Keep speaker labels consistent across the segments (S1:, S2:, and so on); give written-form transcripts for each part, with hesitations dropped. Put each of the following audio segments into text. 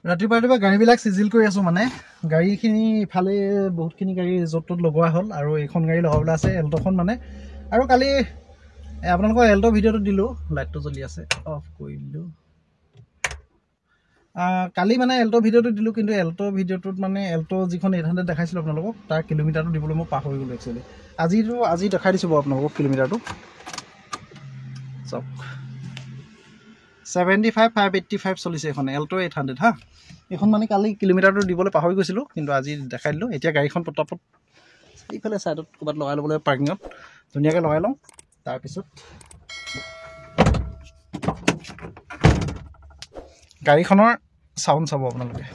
S1: ৰাতিপুৱা গাড়ীবিলাক চিজিল কৰি আছোঁ মানে গাড়ীখিনি ইফালে বহুতখিনি গাড়ী য'ত ত'ত লগোৱা হ'ল আৰু এইখন গাড়ী লগাবলৈ আছে এল্ট'খন মানে আৰু কালি আপোনালোকৰ এল্ট' ভিডিঅ'টো দিলোঁ লাইটটো জ্বলি আছে অফ কৰি দিলোঁ কালি মানে এল্ট' ভিডিঅ'টো দিলোঁ কিন্তু এল্ট' ভিডিঅ'টোত মানে এল্ট' যিখন 800 দেখাইছিলোঁ আপোনালোকক তাৰ কিলোমিটাৰটো দিবলৈ মই পাহৰি গ'লোঁ একচুৱেলি আজি দেখাই দিছোঁ বাৰু আপোনালোকক কিলোমিটাৰটো চাওক 75,585 চলিছে এখন এল্ট' 800 হা এখন মানে কালি কিলোমিটাৰটো দিবলৈ পাহৰি গৈছিলোঁ কিন্তু আজি দেখাই দিলোঁ এতিয়া গাড়ীখন পটাপট এইফালে ছাইডত ক'ৰবাত লগাই ল'বলৈ পাৰ্কিঙত ধুনীয়াকৈ লগাই লওঁ তাৰপিছত গাড়ীখনৰ চাউণ্ড চাব আপোনালোকে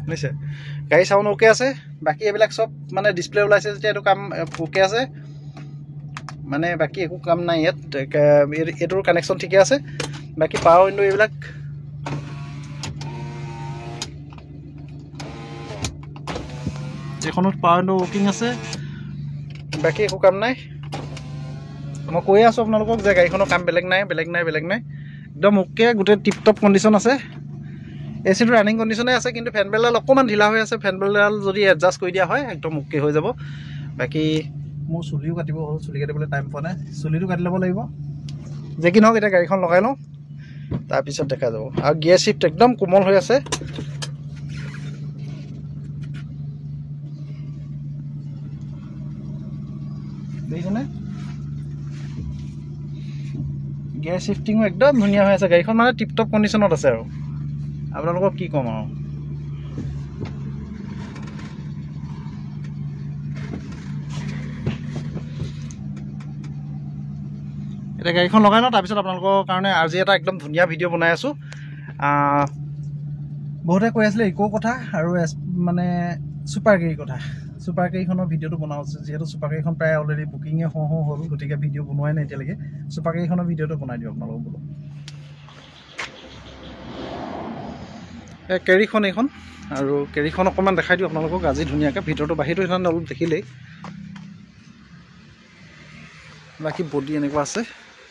S1: বুজিছে গাড়ী চাউণ্ড অ'কে আছে বাকী এইবিলাক চব মানে ডিছপ্লে ওলাইছে যেতিয়া এইটো কাম অ'কে আছে মানে বাকী একো কাম নাই ইয়াত এইটোৰ কানেকশ্যন ঠিকে আছে বাকী পাৱাৰ উইণ্ডো এইবিলাক এইখনত পাৱাৰ উইণ্ডো ৱৰ্কিং আছে বাকী একো কাম নাই মই কৈ আছোঁ আপোনালোকক যে গাড়ীখনৰ কাম বেলেগ নাই একদম অ'কে গোটেই টিপ টপ কণ্ডিশ্যন আছে এ চিটো ৰানিং কণ্ডিশ্যনে আছে কিন্তু ফেনবেলডাল অকণমান ঢিলা হৈ আছে ফেনবেলডাল যদি এডজাষ্ট কৰি দিয়া হয় একদম অ'কে হৈ যাব বাকী মোৰ চুলিও কাটিব হ'ল চুলি কাটিবলৈ টাইম পোৱা নাই চুলিটো কাটি ল'ব লাগিব যে কি নহওক এতিয়া গাড়ীখন লগাই লওঁ তাৰপিছত দেখা যাব আৰু গিয়াৰ শ্বিফ্ট একদম কোমল হৈ আছে দেখিছেনে গিয়াৰ শ্বিফটিঙো একদম ধুনীয়া হৈ আছে গাড়ীখন মানে টিপ টপ কণ্ডিশ্যনত আছে আৰু আপোনালোকক কি ক'ম আৰু এতিয়া গাড়ীখন লগাই লওঁ তাৰপিছত আপোনালোকৰ কাৰণে আজি এটা একদম ধুনীয়া ভিডিঅ' বনাই আছোঁ বহুতে কৈ আছিলে ইকো কথা আৰু মানে ছুপাৰ কেৰিৰ কথা ছুপাৰ কেৰিখনৰ ভিডিঅ'টো বনাওঁ যিহেতু ছুপাৰ কেৰিখন প্ৰায় অলৰেডি বুকিঙে হ'ল গতিকে ভিডিঅ' বনোৱাই নাই এতিয়ালৈকে ছুপাৰ কেৰিখনৰ ভিডিঅ'টো বনাই দিওঁ আপোনালোকক বোলো কেৰিখন এইখন আৰু কেৰিখন অকণমান দেখাই দিওঁ আপোনালোকক আজি ধুনীয়াকৈ ভিতৰটো বাহিৰটো সেইদিনা অলপ দেখিলেই বাকী বডি এনেকুৱা আছে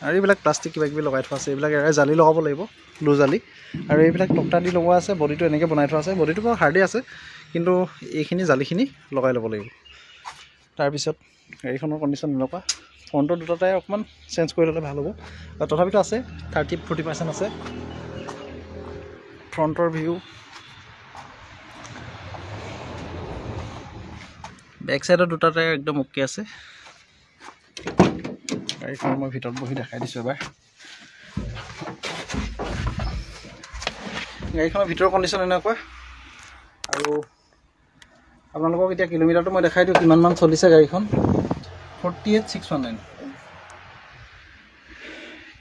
S1: আৰু এইবিলাক প্লাষ্টিক কিবাকিবি লগাই থোৱা আছে এইবিলাক এৰাই জালি লগাব লাগিব লো জালি আৰু এইবিলাক টক্টা দি লগোৱা আছে বডিটো এনেকৈ বনাই থোৱা আছে বডিটো বাৰু হাৰ্ডে আছে কিন্তু এইখিনি জালিখিনি লগাই ল'ব লাগিব তাৰপিছত গাড়ীখনৰ কণ্ডিশ্যন এনেকুৱা ফ্ৰণ্টৰ দুটাতে অকণমান চেঞ্জ কৰি ল'লে ভাল হ'ব আৰু তথাপিতো আছে 30-40% আছে ফ্ৰণ্টৰ ভিউ বেক চাইডৰ দুটাতে একদম অ'কে আছে গাড়ীখন মই ভিতৰত বহি দেখাই দিছোঁ এবাৰ গাড়ীখনৰ ভিতৰৰ কণ্ডিশ্যন এনেকুৱা আৰু আপোনালোকক এতিয়া কিলোমিটাৰটো মই দেখাই দিওঁ কিমানমান চলিছে গাড়ীখন 48,619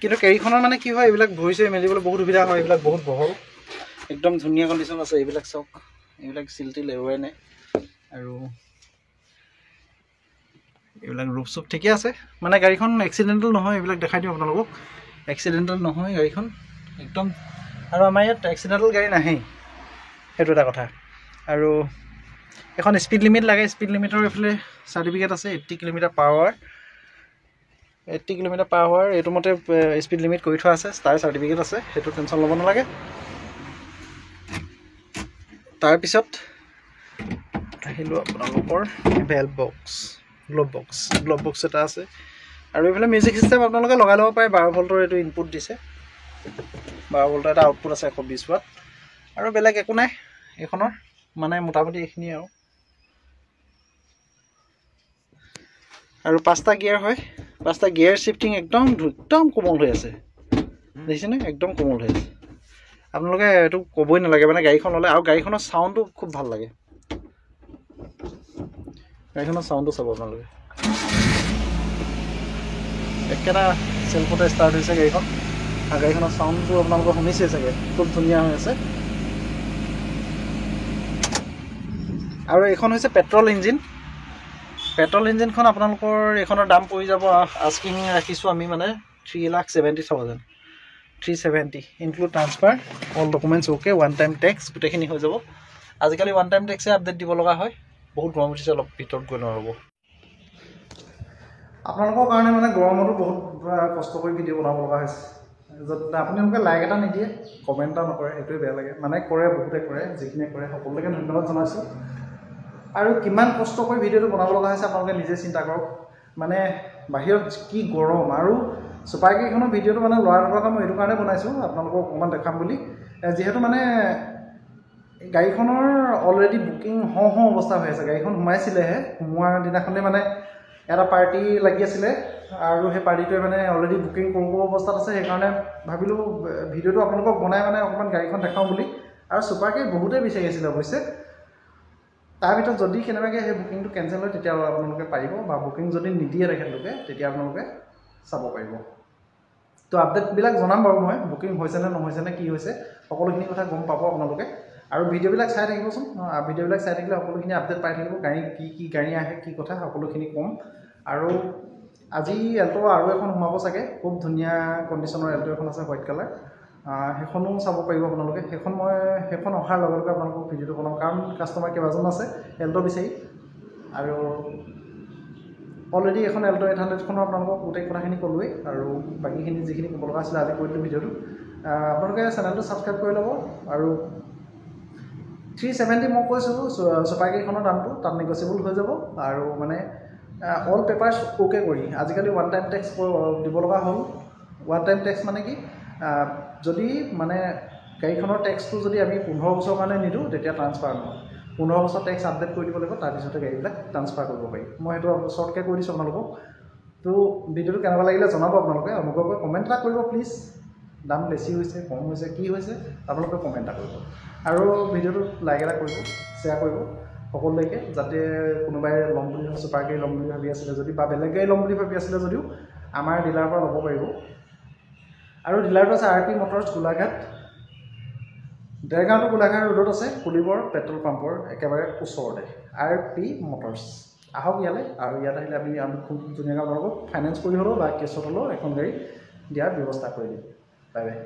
S1: কিন্তু কেৰিখনৰ মানে কি হয় এইবিলাক ভৰি চৰি মেলিবলৈ বহুত সুবিধা হয় এইবিলাক বহুত বহল একদম ধুনীয়া কণ্ডিশ্যন আছে এইবিলাক চাওক এইবিলাক চিলটি লেৰুৱাই নাই আৰু এইবিলাক ৰূপ চুপ ঠিকে আছে মানে গাড়ীখন এক্সিডেণ্টেল নহয় এইবিলাক দেখাই দিওঁ আপোনালোকক এক্সিডেণ্টেল নহয় গাড়ীখন একদম আৰু আমাৰ ইয়াত এক্সিডেণ্টেল গাড়ী নাহেই সেইটো এটা কথা আৰু এখন স্পীড লিমিট লাগে স্পীড লিমিটৰ এইফালে চাৰ্টিফিকেট আছে 80 কিলোমিটাৰ পাৰ আৱাৰ এইটো মতে স্পীড লিমিট কৰি থোৱা আছে তাৰ চাৰ্টিফিকেট আছে সেইটো টেনশ্যন ল'ব নালাগে তাৰপিছত আহিলোঁ আপোনালোকৰ ভেল্ভ বক্স গ্ল'ভ বক্স এটা আছে আৰু এইফালে মিউজিক চিষ্টেম আপোনালোকে লগাই ল'ব পাৰে 12 ভল্টৰ এইটো ইনপুট দিছে 12 ভল্টৰ এটা আউটপুট আছে 120 ৱাট আৰু বেলেগ একো নাই এইখনৰ মানে মোটামুটি এইখিনি আৰু 5টা গিয়াৰ হয় 5টা গিয়াৰ শ্বিফটিং একদম কোমল হৈ আছে দেখিছেনে একদম কোমল হৈ আছে আপোনালোকে এইটো ক'বই নালাগে মানে গাড়ীখন ল'লে আৰু গাড়ীখনৰ চাউণ্ডটো খুব ভাল লাগে গাড়ীখনৰ চাউণ্ডটো চাব আপোনালোকে একেটা চেল্ফতে ষ্টাৰ্ট হৈছে গাড়ীখন আৰু গাড়ীখনৰ চাউণ্ডটো আপোনালোকে শুনিছে চাগে খুব ধুনীয়া হৈ আছে আৰু এইখন হৈছে পেট্ৰল ইঞ্জিনখন আপোনালোকৰ এইখনৰ দাম পৰি যাব আস্কিং ৰাখিছোঁ আমি মানে 3,70,000 370 include transfer all documents okay one time tax গোটেইখিনি হৈ যাব আজিকালি ওৱান টাইম টেক্সে আপডেট দিব লগা হয় বহুত গৰম উঠিছে অলপ ভিতৰত গৈ নহ'ব আপোনালোকৰ কাৰণে মানে গৰমতো বহুত কষ্ট কৰি ভিডিঅ' বনাব লগা হৈছে আপোনালোকে লাইক এটা নিদিয়ে, কমেণ্ট এটা নকৰে, সেইটোৱে বেয়া লাগে। মানে কৰে, বহুতে কৰে, যিখিনিয়ে কৰে সকলোকে ধন্যবাদ জনাইছোঁ। আৰু কিমান কষ্ট কৰি ভিডিঅ'টো বনাব লগা হৈছে আপোনালোকে নিজে চিন্তা কৰক। মানে বাহিৰত কি গৰম, আৰু চুপাৰকেইখনৰ ভিডিঅ'টো মানে লৰাই থকা মই এইটো কাৰণে বনাইছোঁ আপোনালোকক অকণমান দেখাম বুলি। যিহেতু মানে গাড়ীখনৰ অলৰেডি বুকিং হওঁ অৱস্থা হৈ আছে। গাড়ীখন সোমাইছিলেহে, সোমোৱাৰ দিনাখনেই মানে এটা পাৰ্টি লাগি আছিলে, আৰু সেই পাৰ্টিটোৱে মানে অলৰেডি বুকিং কৰোঁ অৱস্থাত আছে। সেইকাৰণে ভাবিলোঁ ভিডিঅ'টো আপোনালোকক বনাই মানে অকণমান গাড়ীখন দেখাওঁ বুলি। আৰু চুপাৰকে বহুতেই বিচাৰি আছিলে অৱশ্যে। তাৰ ভিতৰত যদি কেনেবাকৈ সেই বুকিংটো কেঞ্চেল হয় তেতিয়া আপোনালোকে পাৰিব, বা বুকিং যদি নিদিয়ে তেখেতলোকে তেতিয়া আপোনালোকে চাব পাৰিব। তো আপডেটবিলাক জনাম বাৰু মই, বুকিং হৈছেনে নহৈছেনে কি হৈছে সকলোখিনি কথা গম পাব আপোনালোকে। আৰু ভিডিঅ'বিলাক চাই থাকিবচোন, ভিডিঅ'বিলাক চাই থাকিলে সকলোখিনি আপডেট পাই থাকিব। গাড়ী কি গাড়ী আহে, কি কথা সকলোখিনি ক'ম। আৰু আজি এল্ট' আৰু এখন সোমাব চাগে, খুব ধুনীয়া কণ্ডিশ্যনৰ এল্ট' এখন আছে হোৱাইট কালাৰ, সেইখনো চাব পাৰিব আপোনালোকে। সেইখন অহাৰ লগে লগে আপোনালোকক ভিডিঅ'টো বনাম, কাৰণ কাষ্টমাৰ কেইবাজন আছে এল্ট' বিচাৰি। আৰু অলৰেডি এখন এল্ট' 800খনৰ আপোনালোকক গোটেই কথাখিনি ক'লোৱেই, আৰু বাকীখিনি যিখিনি ক'ব লগা আছিলে আজি কৈ দিলোঁ ভিডিঅ'টো। আপোনালোকে চেনেলটো ছাবস্ক্ৰাইব কৰি ল'ব। আৰু 370 মই কৈছোঁ চুপাৰকেইখনৰ দামটো, তাত নেগচিয়েবল হৈ যাব। আৰু মানে অল পেপাৰ্ছ অ'কে কৰি, আজিকালি ওৱান টাইম টেক্স দিব লগা হ'ল। ওৱান টাইম টেক্স মানে কি, যদি মানে গাড়ীখনৰ টেক্সটো যদি আমি 15 বছৰৰ কাৰণে নিদিওঁ তেতিয়া ট্ৰান্সফাৰ নহয়। 15 বছৰ টেক্স আপডেট কৰি দিব লাগিব, তাৰপিছতে গাড়ীবিলাক ট্ৰান্সফাৰ কৰিব পাৰি। মই সেইটো শ্বৰ্টকৈ কৈ দিছোঁ আপোনালোকক। তো ভিডিঅ'টো কেনেকুৱা লাগিলে জনাব আপোনালোকে, অনুগ্ৰহ কমেণ্ট এটা কৰিব প্লিজ। দাম বেছি হৈছে, কম হৈছে, কি হৈছে আপোনালোকে কমেণ্ট এটা কৰিব। আৰু ভিডিঅ'টোত লাইক এটা কৰিব, শ্বেয়াৰ কৰিব সকলোলৈকে, যাতে কোনোবাই ল'ম বুলি চুপাৰ গাড়ী ল'ম বুলি ভাবি আছিলে যদি, বা বেলেগ গাড়ী ল'ম বুলি ভাবি আছিলে যদিও আমাৰ ডিলাৰৰ পৰা ল'ব পাৰিব। আৰু ডিলাৰটো আছে RP মটৰ্ছ গোলাঘাট, দেৰগাঁৱটো গোলাঘাট ৰোডত আছে, পুলিবৰ পেট্ৰল পাম্পৰ একেবাৰে ওচৰতে RP মটৰ্ছ। আহক ইয়ালৈ, আৰু ইয়াত আহিলে আমি খুব ধুনীয়াকৈ আপোনালোকক ফাইনেন্স কৰি হ'লেও বা কেছত হ'লেও এখন গাড়ী দিয়াৰ ব্যৱস্থা কৰি দিম। Bye bye.